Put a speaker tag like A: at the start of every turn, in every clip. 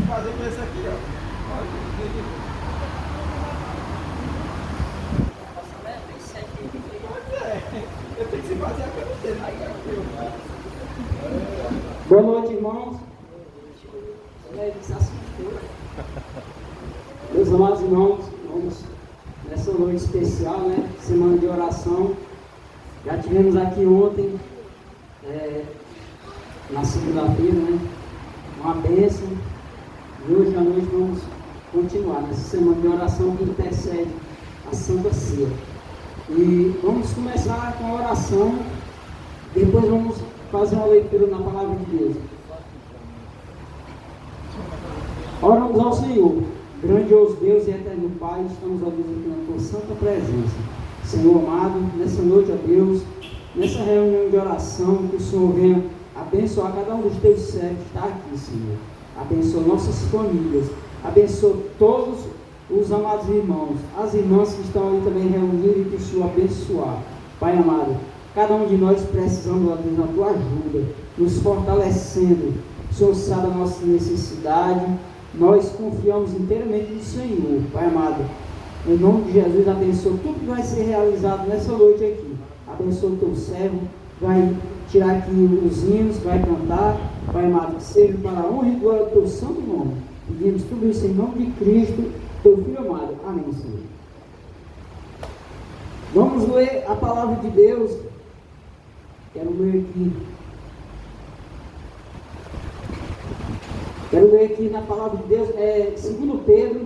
A: fazer com esse aqui, ó. Pois é, eu tenho que se fazer a coisa dele.
B: Boa noite, irmãos. Meus amados irmãos, vamos nessa noite especial, né? Semana de oração. Já tivemos aqui ontem, na segunda-feira, né? Uma bênção. E hoje à noite vamos continuar nessa semana de oração que intercede a Santa Ceia. E vamos começar com a oração. Depois vamos fazer uma leitura na palavra de Deus. Oramos ao Senhor. Grandioso Deus e eterno Pai, estamos a Deus aqui na tua santa presença. Senhor amado, nessa noite, ó Deus, nessa reunião de oração, que o Senhor venha abençoar cada um dos teus servos que está aqui, Senhor. Abençoa nossas famílias, abençoa todos os amados irmãos, as irmãs que estão ali também reunidas e que o Senhor abençoar. Pai amado, cada um de nós precisamos, ó Deus, da tua ajuda, nos fortalecendo. O Senhor sabe a nossa necessidade. Nós confiamos inteiramente no Senhor, Pai amado. Em nome de Jesus, abençoa tudo que vai ser realizado nessa noite aqui. Abençoa o teu servo, vai tirar aqui os hinos, vai cantar, Pai amado, que seja para a honra e glória do teu santo nome. Pedimos tudo isso em nome de Cristo, teu Filho amado. Amém, Senhor. Vamos ler a palavra de Deus. Quero ler aqui na palavra de Deus, 2 Pedro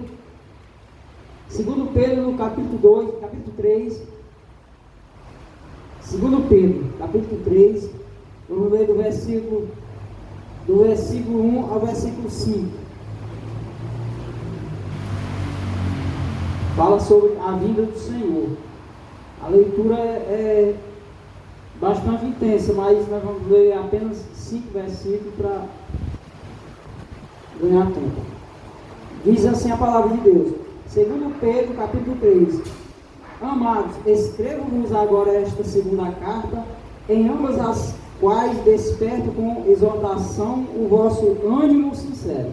B: no capítulo 3, 2 Pedro, capítulo 3, vamos ler do versículo 1 ao versículo 5. Fala sobre a vinda do Senhor. A leitura é bastante intensa, mas nós vamos ler apenas 5 versículos para ganhar tempo. Diz assim a palavra de Deus, 2 Pedro, capítulo 3. Amados, escrevo-vos agora esta segunda carta, em ambas as quais desperto com exortação o vosso ânimo sincero,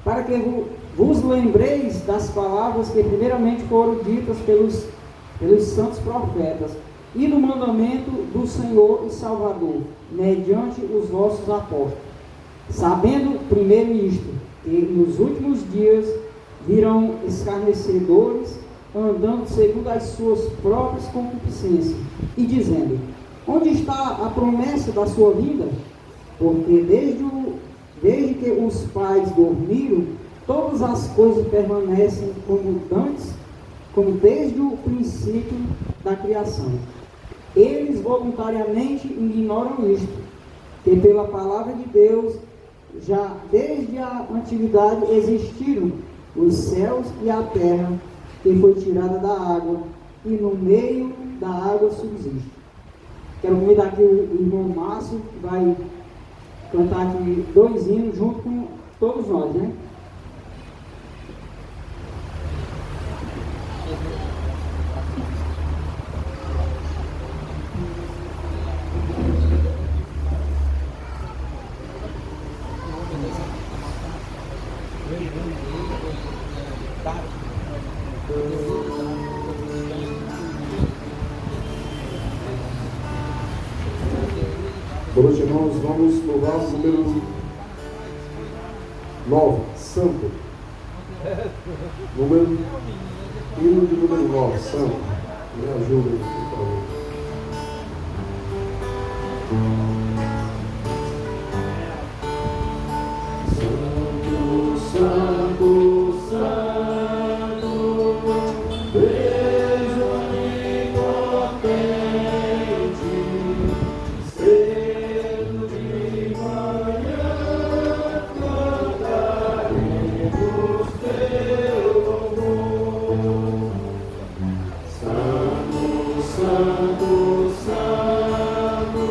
B: para que vos lembreis das palavras que primeiramente foram ditas pelos santos profetas, e do mandamento do Senhor e Salvador, mediante os vossos apóstolos. Sabendo primeiro isto, que nos últimos dias virão escarnecedores, andando segundo as suas próprias concupiscências, e dizendo: onde está a promessa da sua vinda? Porque desde que os pais dormiram, todas as coisas permanecem como dantes, como desde o princípio da criação. Eles voluntariamente ignoram isto, que pela palavra de Deus, já desde a antiguidade existiram os céus e a terra, que foi tirada da água, e no meio da água subsiste. Quero convidar aqui o irmão Márcio, que vai cantar aqui 2 hinos junto com todos nós, né?
C: Boa noite, irmãos. Vamos louvar o número 9, Santo. Hino de número 9, Santo. Me ajuda, por favor. Santo, Santo, Santo, beijo onipotente, cedo de manhã cantaremos teu louvor. Santo, Santo, Santo,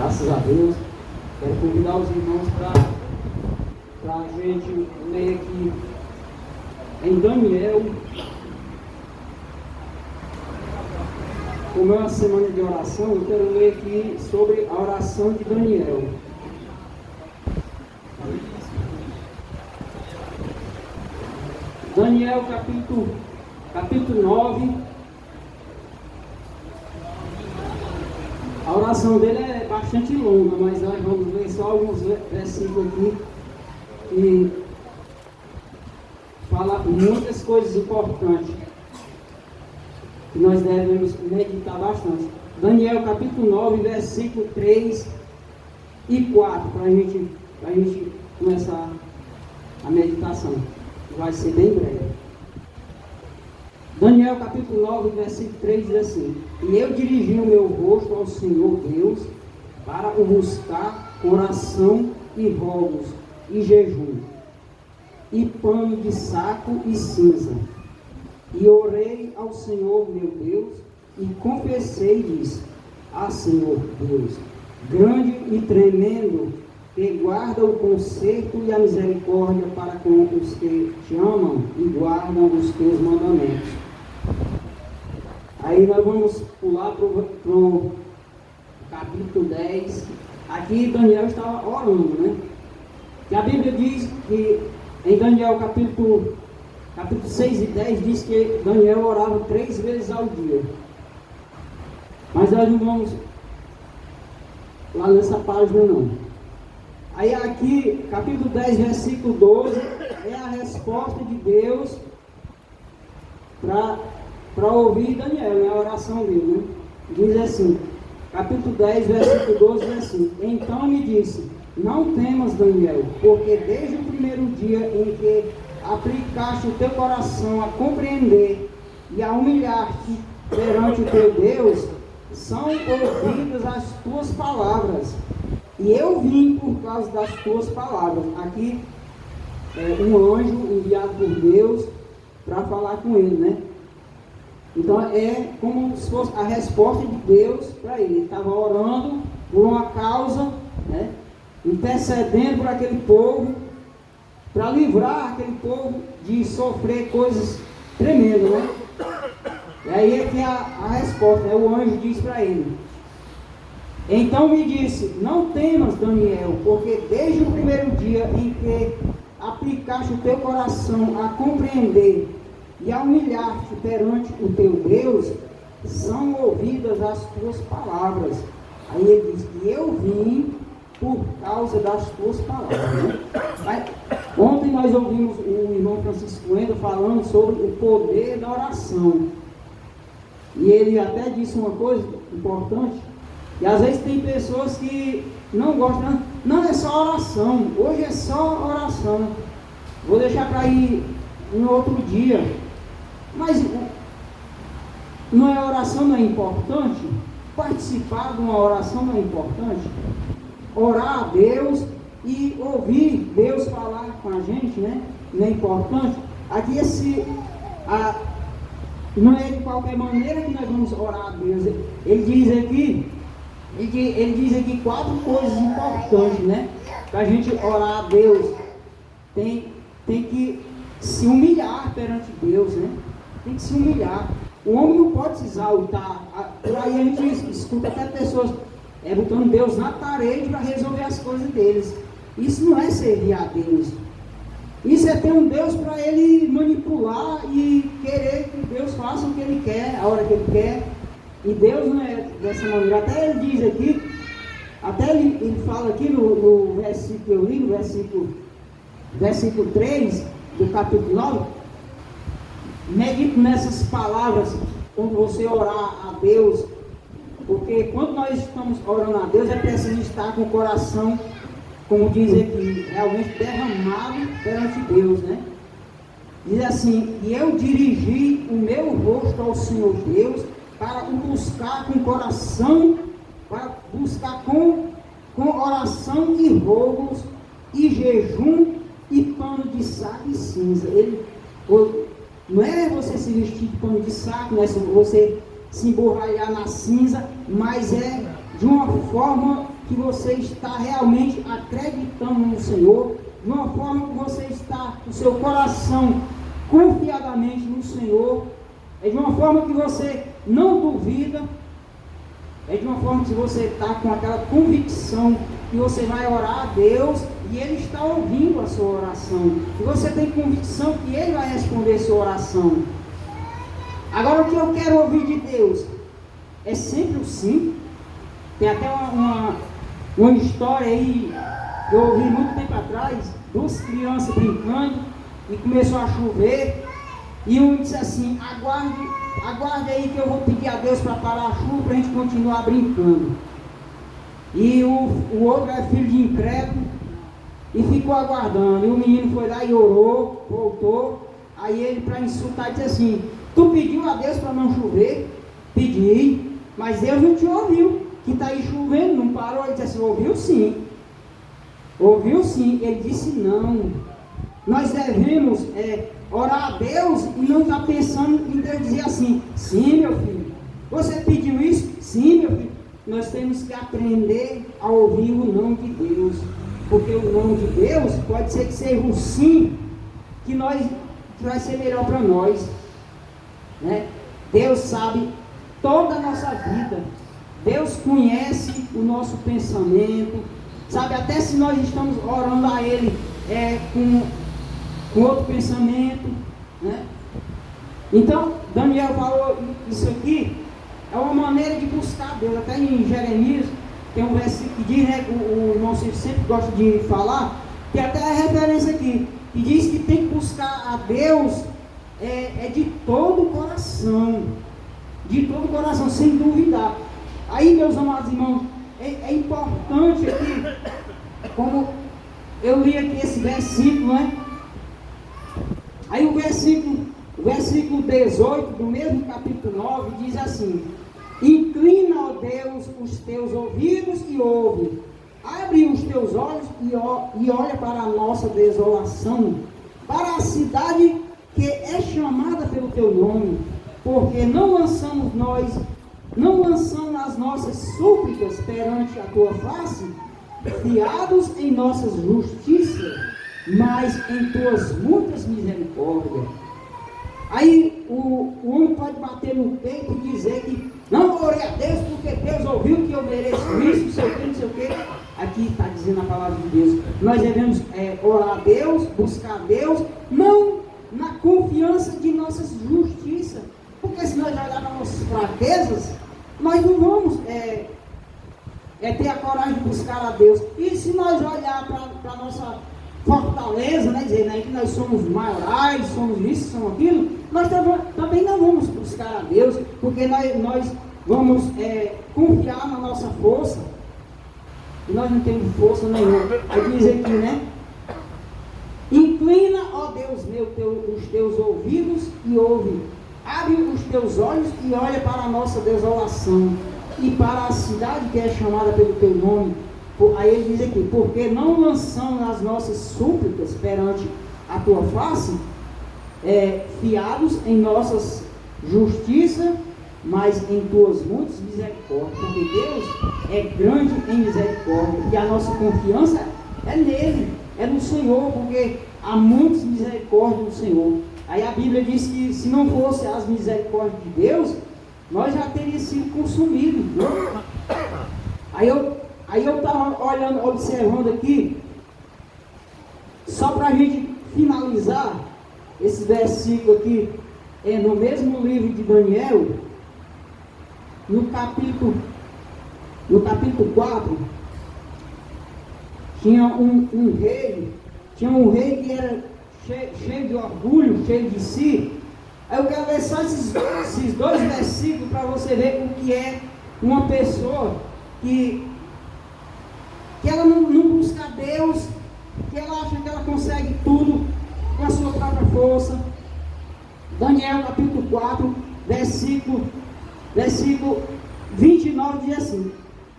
B: Graças a Deus. Quero convidar os irmãos para a gente ler aqui em Daniel. Como é uma semana de oração, eu quero ler aqui sobre a oração de Daniel. Daniel capítulo 9. A oração dele é bastante longa, mas nós vamos ler só alguns versículos aqui e fala muitas coisas importantes que nós devemos meditar bastante. Daniel capítulo 9, versículo 3 e 4, para a gente começar a meditação. Vai ser bem breve. Daniel capítulo 9, versículo 3 diz assim: E eu dirigi o meu rosto ao Senhor Deus para o buscar com oração e rogos e jejum, e pano de saco e cinza. E orei ao Senhor meu Deus, e confessei e disse: Senhor Deus, grande e tremendo, que guarda o conserto e a misericórdia para com os que te amam e guardam os teus mandamentos. Aí nós vamos pular para o capítulo 10. Aqui Daniel estava orando, né? Que a Bíblia diz que em Daniel capítulo 6 e 10 diz que Daniel orava 3 vezes ao dia. Mas nós não vamos lá nessa página não. Aí aqui, capítulo 10, versículo 12, é a resposta de Deus para ouvir Daniel, é a oração dele, né? Diz assim, capítulo 10, versículo 12, diz assim: então me disse, não temas, Daniel, porque desde o primeiro dia em que aplicaste o teu coração a compreender e a humilhar-te perante o teu Deus, são ouvidas as tuas palavras, e eu vim por causa das tuas palavras. Aqui é um anjo enviado por Deus para falar com ele, né? Então é como se fosse a resposta de Deus para ele. Ele estava orando por uma causa, né? Intercedendo por aquele povo, para livrar aquele povo de sofrer coisas tremendas, né? E aí é que a resposta, né? O anjo diz para ele. Então me disse, não temas, Daniel, porque desde o primeiro dia em que aplicaste o teu coração a compreender e a humilhar-te perante o teu Deus, são ouvidas as tuas palavras. Aí ele diz, e eu vim por causa das tuas palavras, né? Mas, ontem nós ouvimos o irmão Francisco Endo falando sobre o poder da oração. E ele até disse uma coisa importante, e às vezes tem pessoas que não gostam, não é só oração, hoje é só oração, vou deixar para ir no outro dia. Mas não é oração, não é importante? Participar de uma oração não é importante? Orar a Deus e ouvir Deus falar com a gente, né? Não é importante? Aqui não é de qualquer maneira que nós vamos orar a Deus. Ele diz aqui 4 coisas importantes, né? Para a gente orar a Deus. Tem que se humilhar perante Deus, né? Tem que se humilhar. O homem não pode se exaltar. Por aí a gente escuta até pessoas botando Deus na parede para resolver as coisas deles. Isso não é servir a Deus. Isso é ter um Deus para ele manipular e querer que Deus faça o que ele quer, a hora que ele quer. E Deus não é dessa maneira. Até ele diz aqui, até ele fala aqui no versículo que eu li, no versículo 3 do capítulo 9, medite nessas palavras quando você orar a Deus, porque quando nós estamos orando a Deus é preciso estar com o coração, como diz aqui, realmente derramado perante Deus, né? Diz assim, e eu dirigi o meu rosto ao Senhor Deus para o buscar com coração, para buscar com oração e rogos e jejum e pano de saco e cinza. Não é você se vestir de pano de saco, não é você se emborralhar na cinza, mas é de uma forma que você está realmente acreditando no Senhor, de uma forma que você está com o seu coração confiadamente no Senhor, é de uma forma que você não duvida, é de uma forma que você está com aquela convicção que você vai orar a Deus e Ele está ouvindo a sua oração, e você tem convicção que Ele vai responder a sua oração. Agora, o que eu quero ouvir de Deus é sempre o sim. Tem até uma história aí que eu ouvi muito tempo atrás, 2 crianças brincando e começou a chover, e um disse assim, aguarde aí que eu vou pedir a Deus para parar a chuva para a gente continuar brincando. E o outro é filho de incrédulo e ficou aguardando, e o menino foi lá e orou, voltou, aí ele, para insultar, disse assim, tu pediu a Deus para não chover? Pedi, mas Deus não te ouviu, que está aí chovendo, não parou. Ele disse assim, ouviu sim, ele disse não, nós devemos orar a Deus e não estar pensando em Deus dizer assim, sim meu filho, você pediu isso? Sim meu filho. Nós temos que aprender a ouvir o não de Deus, porque o não de Deus pode ser que seja um sim, que vai ser melhor para nós, né? Deus sabe toda a nossa vida, Deus conhece o nosso pensamento, sabe, até se nós estamos orando a Ele com outro pensamento, né? Então, Daniel falou isso aqui, é uma maneira de buscar Deus. Até em Jeremias tem um versículo que diz, né, o irmão sempre gosta de falar, que até é referência aqui, que diz que tem que buscar a Deus de todo o coração, sem duvidar. Aí, meus amados irmãos, é importante aqui, como eu li aqui esse versículo, né? Aí o versículo 18 do mesmo capítulo 9 diz assim: inclina, ó Deus, os teus ouvidos e ouve, abre os teus olhos e olha para a nossa desolação, para a cidade que é chamada pelo teu nome, porque não lançamos as nossas súplicas perante a tua face, fiados em nossas justiças, mas em tuas muitas misericórdias. Aí o homem pode bater no peito e dizer que não orei a Deus porque Deus ouviu que eu mereço isso, não sei o que, não sei o que. Aqui está dizendo a palavra de Deus. Nós devemos orar a Deus, buscar a Deus, não na confiança de nossas justiças. Porque se nós olharmos para nossas fraquezas, nós não vamos ter a coragem de buscar a Deus. E se nós olhar para a nossa fortaleza, né, dizer, né, que nós somos maiorais, somos isso, somos aquilo, nós também não vamos buscar a Deus, porque nós vamos confiar na nossa força, e nós não temos força nenhuma. Aí diz aqui, né? Inclina, ó Deus meu, os teus ouvidos e ouve, abre os teus olhos e olha para a nossa desolação, e para a cidade que é chamada pelo teu nome. Aí ele diz aqui, porque não lançamos as nossas súplicas perante a tua face, fiados em nossas justiças, mas em tuas muitas misericórdias, porque Deus é grande em misericórdia, e a nossa confiança é nele, é no Senhor, porque há muitas misericórdias no Senhor. Aí a Bíblia diz que se não fosse as misericórdias de Deus, nós já teríamos sido consumidos, né? Aí eu estava olhando, observando aqui, só para a gente finalizar esse versículo aqui, no mesmo livro de Daniel, no capítulo 4, tinha um rei que era cheio de orgulho, cheio de si. Aí eu quero ler só esses dois versículos para você ver o que é uma pessoa que ela não busca a Deus, que ela acha que ela consegue tudo com a sua própria força. Daniel capítulo 4, versículo 29 diz assim: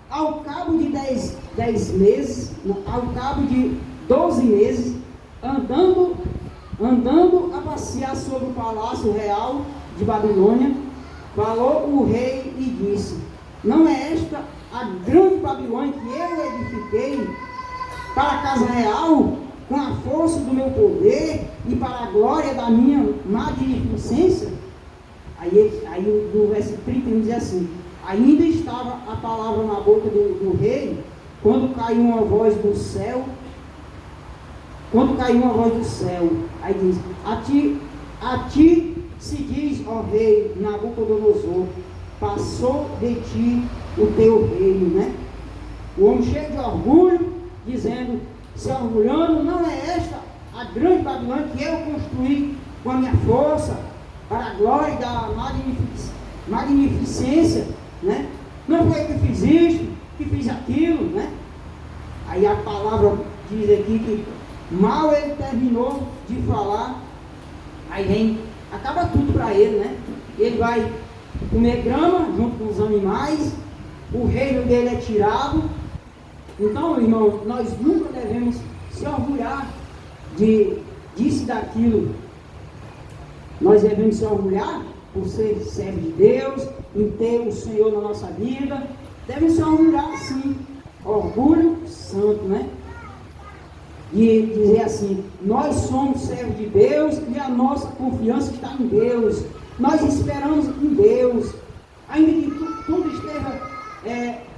B: ao cabo de 10 meses, ao cabo de 12 meses, andando a passear sobre o palácio real de Babilônia, falou o rei e disse: não é esta a grande Babilônia que eu edifiquei para a casa real, com a força do meu poder e para a glória da minha magnificência? Aí no versículo 30 diz assim: ainda estava a palavra na boca do rei, quando caiu uma voz do céu. Aí diz: a ti se diz, ó rei Nabucodonosor, passou de ti o teu reino, né? O homem cheio de orgulho, dizendo, se orgulhando: não é esta a grande Babilônia que eu construí com a minha força, para a glória da magnificência, né? Não foi eu que fiz isto, que fiz aquilo, né? Aí a palavra diz aqui que mal ele terminou de falar, aí acaba tudo para ele, né? Ele vai comer grama junto com os animais, o reino dele é tirado. Então, irmãos, nós nunca devemos se orgulhar disso e daquilo. Nós devemos se orgulhar por ser servo de Deus, em ter o Senhor na nossa vida. Devemos se orgulhar, sim. Orgulho santo, né? E dizer assim: nós somos servos de Deus e a nossa confiança está em Deus. Nós esperamos em Deus. Ainda que tudo esteja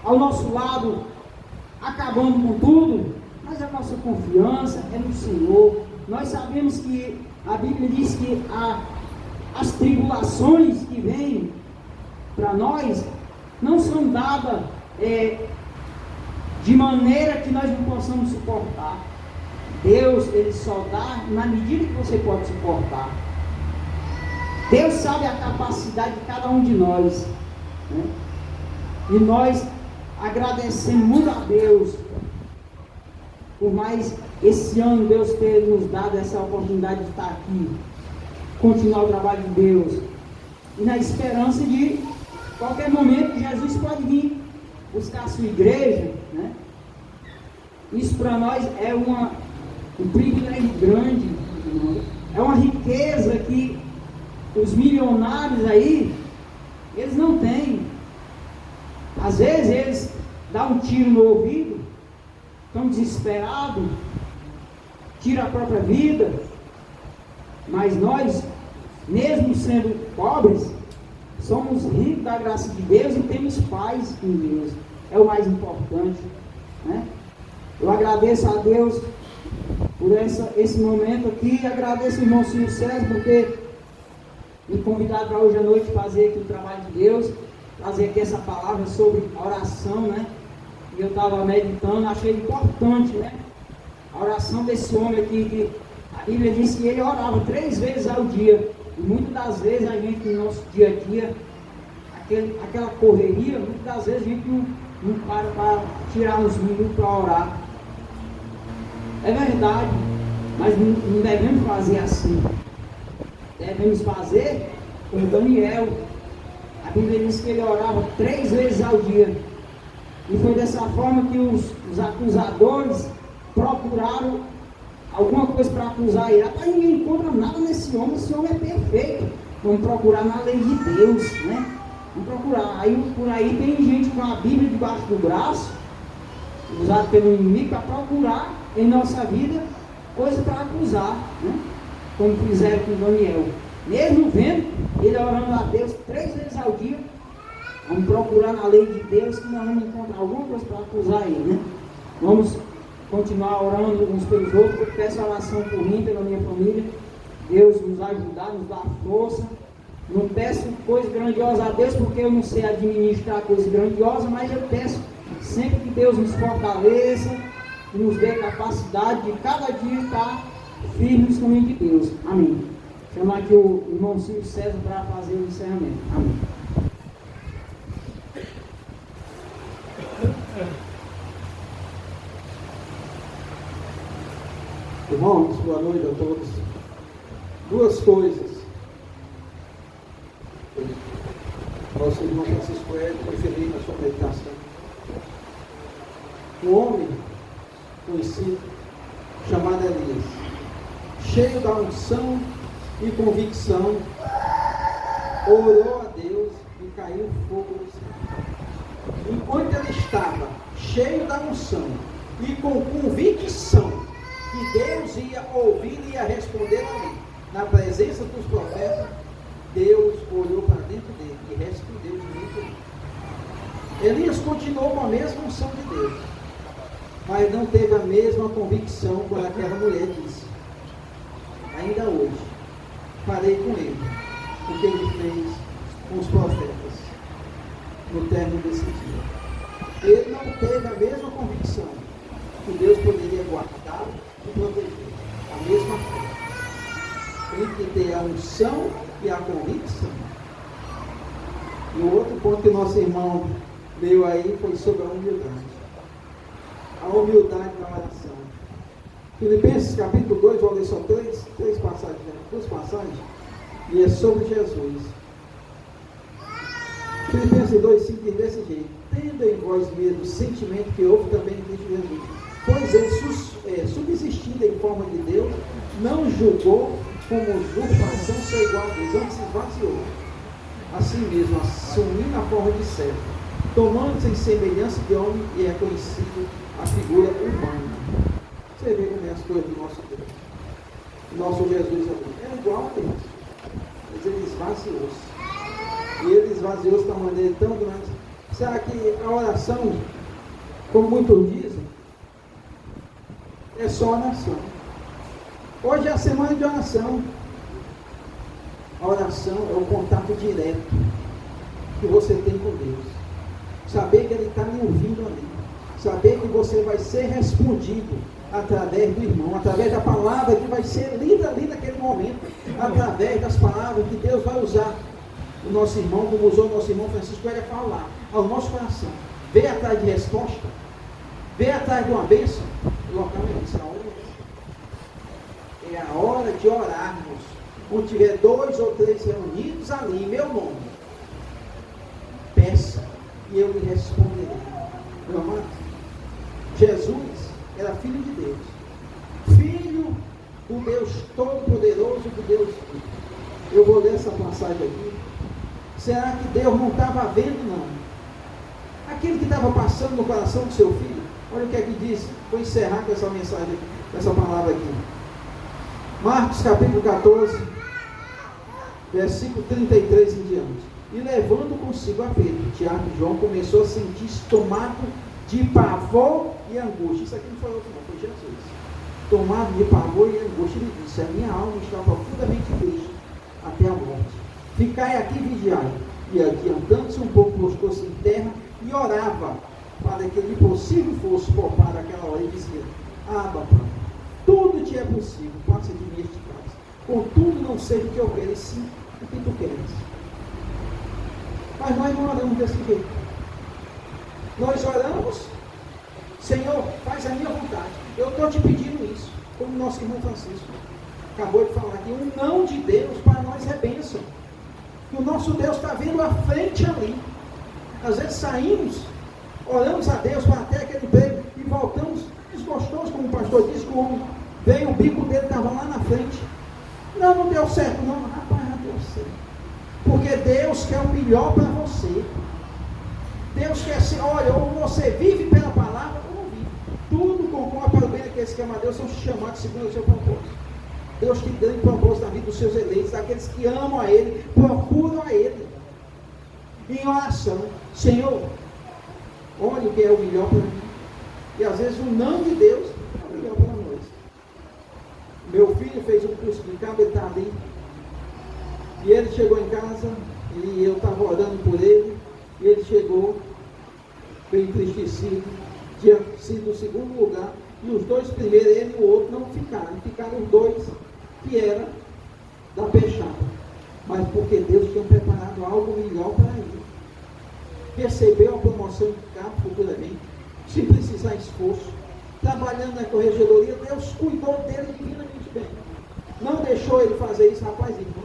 B: ao nosso lado acabando com tudo, mas a nossa confiança é no Senhor. Nós sabemos que a Bíblia diz que as tribulações que vêm para nós não são dadas de maneira que nós não possamos suportar. Deus, Ele só dá na medida que você pode suportar. Deus sabe a capacidade de cada um de nós, né? E nós agradecemos muito a Deus por mais esse ano Deus ter nos dado essa oportunidade de estar aqui, continuar o trabalho de Deus, e na esperança de qualquer momento Jesus pode vir buscar a sua igreja, né? Isso para nós é um privilégio grande, é uma riqueza que os milionários aí, eles não têm. Às vezes eles dão um tiro no ouvido, estão desesperados, tiram a própria vida, mas nós, mesmo sendo pobres, somos ricos da graça de Deus e temos paz em Deus. É o mais importante, né? Eu agradeço a Deus por esse momento aqui, agradeço ao irmão Silvio César por ter me convidado para hoje à noite fazer aqui o trabalho de Deus, trazer aqui essa palavra sobre a oração, né? E eu estava meditando, achei importante, né? A oração desse homem aqui, que a Bíblia diz que ele orava 3 vezes ao dia, e muitas das vezes a gente, no nosso dia a dia, aquela correria, muitas das vezes a gente não para tirar uns minutos para orar. É verdade, mas não devemos fazer assim. Devemos fazer como Daniel. A Bíblia diz que ele orava 3 vezes ao dia. E foi dessa forma que os acusadores procuraram alguma coisa para acusar ele. Até ninguém encontra nada nesse homem. Esse homem é perfeito. Vamos procurar na lei de Deus, né? Vamos procurar. Aí por aí tem gente com a Bíblia debaixo do braço, usada pelo inimigo, para procurar em nossa vida coisa para acusar, né? Como fizeram com Daniel. Mesmo vendo ele orando a Deus 3 vezes ao dia, vamos procurar na lei de Deus que nós vamos encontrar alguma coisa para acusar ele, né? Vamos continuar orando uns pelos outros. Eu peço oração por mim, pela minha família. Deus nos ajudar, nos dar força. Não peço coisa grandiosa a Deus, porque eu não sei administrar coisa grandiosa, mas eu peço sempre que Deus nos fortaleça e nos dê capacidade de cada dia estar firme nos caminhos de Deus. Amém. Chamar aqui o irmão Silvio César para fazer o encerramento. Amém.
C: Irmãos, boa noite a todos. 2 coisas. Nosso irmão Francisco Hélio referiu na sua meditação. Um homem conhecido, chamado Elias, cheio da unção e convicção, orou a Deus e caiu fogo do céu. Enquanto ele estava cheio da unção e com convicção que Deus ia ouvir e ia responder a ele, na presença dos profetas, Deus olhou para dentro dele e respondeu de dentro dele. Elias continuou com a mesma unção de Deus, mas não teve a mesma convicção quando aquela mulher disse: ainda hoje farei com ele o que ele fez com os profetas no término desse dia. Ele não teve a mesma convicção que Deus poderia guardar e proteger. A mesma coisa. Tem que ter a unção e a convicção. E o outro ponto que nosso irmão leu aí foi sobre a humildade. A humildade da oração. Filipenses capítulo 2, vou ler só 3 passagens, 2 passagens, e é sobre Jesus. Filipenses 2, 5 diz desse jeito: tendo em vós mesmo o sentimento que houve também em Cristo Jesus, pois ele, subsistindo em forma de Deus, não julgou como usurpação ser igual a Deus, antes se esvaziou a si mesmo, assumindo a forma de servo, tomando-se em semelhança de homem e é conhecido a figura humana. Você vê como é as coisas do nosso Deus. O nosso Jesus é igual a Deus, mas ele esvaziou-se. E ele esvaziou-se de uma maneira tão grande. Será que a oração, como muitos dizem, É só oração. Hoje é a semana de oração. A oração é o contato direto que você tem com Deus. Saber que Ele está me ouvindo ali. Saber que você vai ser respondido através do irmão, através da palavra que vai ser lida ali naquele momento, através das palavras que Deus vai usar. O nosso irmão, como usou o nosso irmão Francisco, ele falar ao nosso coração. Vem atrás de resposta, vem atrás de uma bênção. O local é isso, é a hora de orarmos. Quando tiver 2 ou 3 reunidos ali, em meu nome, peça e eu lhe responderei. Meu amado, Jesus era filho de Deus, filho do Deus Todo-Poderoso, do Deus Vivo. Eu vou ler essa passagem aqui. Será que Deus não estava vendo, não? Aquilo que estava passando no coração do seu filho. Olha o que é que diz. Vou encerrar com essa mensagem aqui, com essa palavra aqui. Marcos capítulo 14, versículo 33 em diante. E levando consigo a Pedro, Tiago e João, começou a sentir-se tomado de pavor e angústia. Isso aqui não foi outro não, foi Jesus. Tomado de pavor e angústia, ele disse: a minha alma está profundamente triste até a morte. Ficai aqui e vigiai. E adiantando-se um pouco, postou-se em terra e orava, para que lhe possível fosse poupar aquela hora, e dizia: Abba, Pai, tudo te é possível, passa de mim este caso. Contudo, não seja o que eu quero, e sim o que tu queres. Mas nós não oramos desse jeito. Nós oramos: Senhor, faz a minha vontade. Eu estou te pedindo isso, como nosso irmão Francisco acabou de falar aqui. Um não de Deus para nós é bênção. E o nosso Deus está vendo à frente ali. Às vezes saímos, oramos a Deus para até aquele emprego e voltamos desgostosos, como o pastor disse, que o homem veio, o bico dele estava lá na frente. Não deu certo, não. Rapaz, não deu certo. Porque Deus quer o melhor para você. Deus quer ser, olha, ou você vive pela palavra ou não vive. Tudo concorre para o bem daqueles que amam a Deus, são chamados segundo o seu propósito. Deus tem grande propósito na vida dos seus eleitos, daqueles que amam a Ele, procuram a Ele. Em oração: Senhor, olha o que é o melhor para mim. E às vezes o não de Deus é o melhor para nós. Meu filho fez um curso de cabo, ele está ali. E ele chegou em casa, e eu estava orando por ele, e ele chegou, bem entristecido, tinha sido o segundo lugar, e os 2 primeiros, ele e o outro, não ficaram. Ficaram os 2 que eram da peixada. Mas porque Deus tinha preparado algo melhor para ele. Recebeu a promoção de cabo futuramente, sem precisar esforço, trabalhando na corregedoria. Deus cuidou dele divinamente bem. Não deixou ele fazer isso, rapaz, irmão.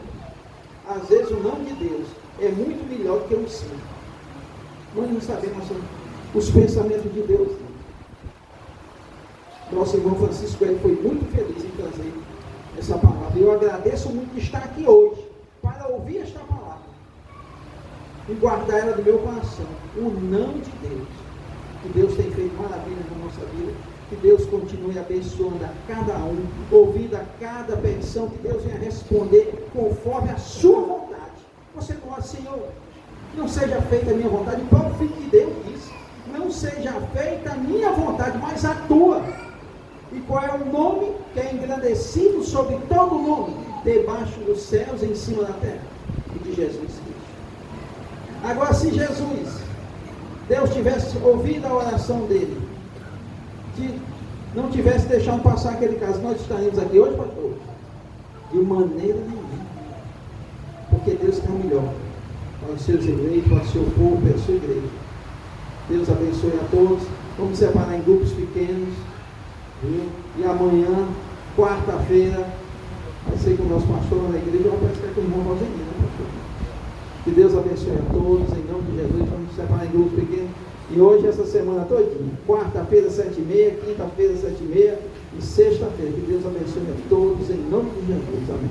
C: Às vezes o não de Deus é muito melhor do que o sim. Nós não sabemos os pensamentos de Deus. Nosso irmão Francisco, ele foi muito feliz em trazer essa palavra. Eu agradeço muito de estar aqui hoje para ouvir esta palavra e guardar ela no meu coração. O não de Deus. Que Deus tem feito maravilhas na nossa vida. Que Deus continue abençoando a cada um, ouvindo a cada petição, que Deus venha responder conforme a sua vontade. Você pode, Senhor, não seja feita a minha vontade. O próprio Filho de Deus disse: não seja feita a minha vontade, mas a tua. E qual é o nome que é engrandecido sobre todo nome, debaixo dos céus e em cima da terra? O de Jesus Cristo. Agora, se Jesus, Deus tivesse ouvido a oração dele, que não tivesse deixado passar aquele caso, nós estaríamos aqui hoje, pastor? De maneira nenhuma. Porque Deus quer o melhor para os seus eleitos, para o seu povo, para a sua igreja. Deus abençoe a todos. Vamos separar em grupos pequenos. Viu? E amanhã, quarta-feira, vai ser com o nosso pastor na igreja. Parece que é com o irmão Rosenino, né, pastor? Que Deus abençoe a todos, em nome de Jesus. Vamos separar em grupos pequenos. E hoje, essa semana todinha, quarta-feira, 7h30, quinta-feira, 7h30 e sexta-feira. Que Deus abençoe a todos, em nome de Jesus. Amém.